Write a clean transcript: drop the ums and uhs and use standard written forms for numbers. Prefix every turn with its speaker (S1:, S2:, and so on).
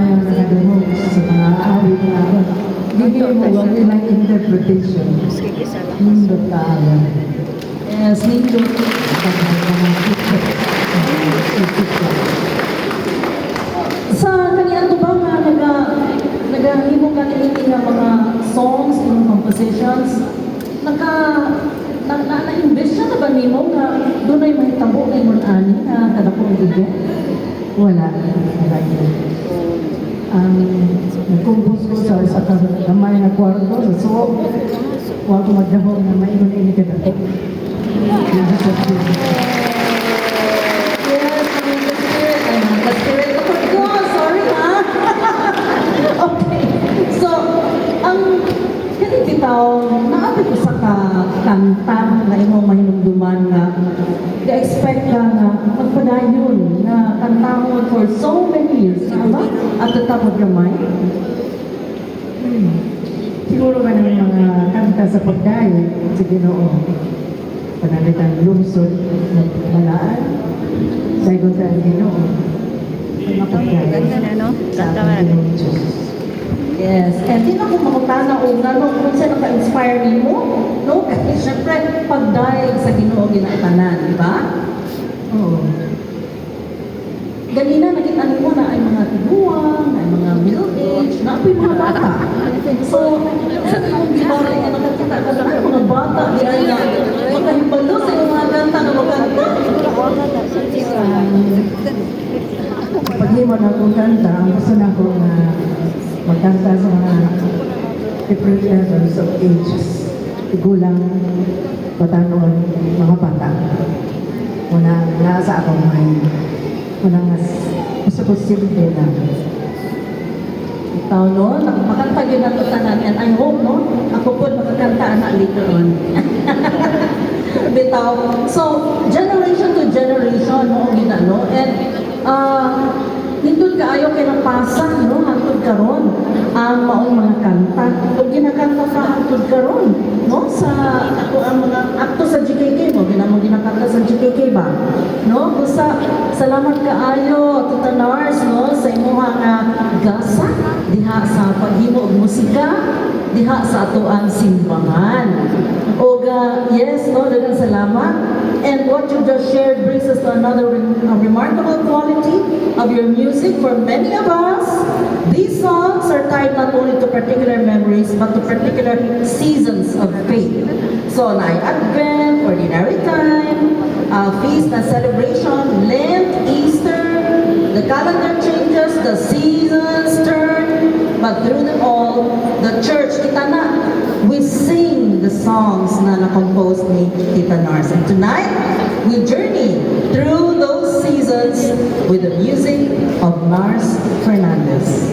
S1: tayo nakadungog sa mga awit na bigyan mo ang ilang interpretation. Nindot tayo. Yes, nindot. Sa kaniyang ba nga naghahimo ka niliti ng mga songs, ng compositions, na-invest siya na ba nimo nga doon ay mahitabo na yung ani na kadakong event? Wala. Wala yun. Nag-compose ko sa kamay na kwarto, sa soap. Huwag ko magdahong na may inon ini kadakong. Yes, I'm the spirit of God. Sorry, ha? Okay. So, ang bitaw, naabot ko sa kanta na imong mahinumduman nga ga-expect ka nga magpadayon na kantahon for so many years, ba? At the top of your mind? Siguro ka ng mga kanta sa pagdayon sa Ginoo. Panalitan lungsod ng malaan sa igon sa Ginoo. Sa mga pagdayon.
S2: Ganda na, no?
S1: Sa ating Diyos. Yes, and di na ko makutana o nga, no, kung saan naka-inspire mo, no? Kasi syempre, pagdaig sa Ginoo ginatanan, di ba? Oo. Ganina, nakita mo na ay mga tiguang, ay mga middle age, na ay mga bata. So, kung di ba rin nga nakakita ka na, ay mga bata, di ay nga, magkahibalo sa yung mga kanta na magkanta. Paghimo na akong kanta, ang gusto na ako na magkanta sa mga different levels of ages. Igulang, batanon, mga bata. Muna nga sa akong mind. Muna nga gusto ko simple na. Ikaw, no? Makanta yun ang tanan. And I hope, no? Ako po makakanta na later on. Bitaw. So, generation to generation, no? Ginano. And, nindot kaayo kay napasan, no? Hantod karon ang maong mga kanta. Kung ginakanta ka hantod karon, no? Sa ako ang mga akto sa GKK mo, ginamong ginakanta sa GKK ba? No? Busa, salamat kaayo, Tita Nars, no? Sa imuha nga gasa, diha sa paghimo og musika, diha sa atoang simbahan. O yes, no? Daghang salamat. And what you just shared brings us to another remarkable quality of your music. For many of us, these songs are tied not only to particular memories, but to particular seasons of faith. So, like Advent, Ordinary Time, Feast and Celebration, Lent, Easter, the calendar changes, the seasons turn, but through them all, the church, kita na, we sing the songs na na-compose ni Tita Nars. And tonight, we journey through those seasons with the music of Nars Fernandez.